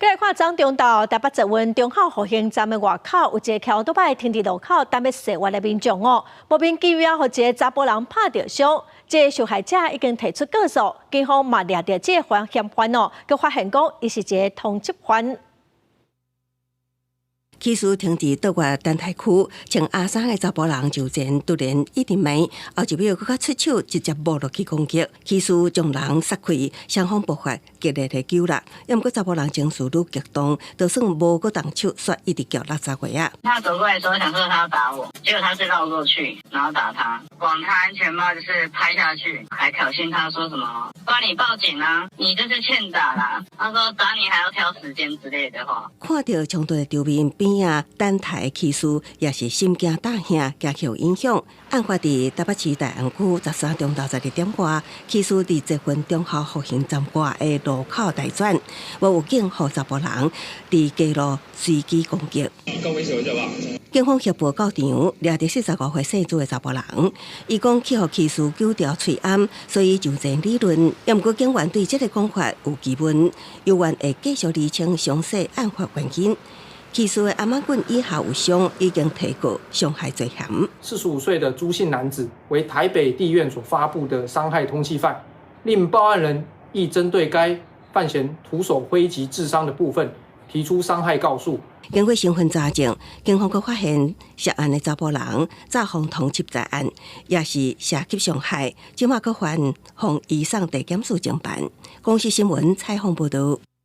再来看彰中道台北捷运中校复兴站的外口，有一个桥都摆停伫路口，等要驶弯的民众哦，莫名其妙和一个查甫人拍着伤，这个受害者已经提出告诉，警方嘛抓到这个嫌犯哦，佮发现讲伊是一个通缉犯。 起诉停伫倒外等待区，穿阿衫的查甫人就前突然一直骂，后一秒佮出手直接摸落去攻击，起诉将人杀开，双方爆发激烈的纠缠。要毋过查甫人情绪愈激动，就算无佮动手，煞一直叫垃圾鬼啊！他走过来的时候，想说他要打我，结果他是绕过去，然后打他，往他安全帽就是拍下去，还挑衅他说什么“帮你报警啊，你就是欠打啦”，他说打你还要挑时间之类的话。看到冲突的场面边啊，等待的起诉也是心惊胆吓，加剧影响。案发伫台北市大安区13中到12点外，起诉伫这份中校复兴站外的路口大转，无警和查甫人伫街路随机攻击。警方协报到场，抓到45岁姓朱的查甫人，伊讲去互起诉纠调喙暗，所以就前理论。也毋过警员对这个讲法有疑问，有愿会继续厘清详细案发原因。 起诉的阿妈棍以下有伤，已经提告伤害罪嫌。45岁的朱姓男子为台北地院所发布的伤害通缉犯，令报案人亦针对该犯嫌徒手挥击致伤的部分提出伤害告诉。经过身份查证，警方佫发现涉案的查甫人早犯通缉在案，也是涉及伤害，即马佫犯以上地检署侦办。公视新闻采访报道。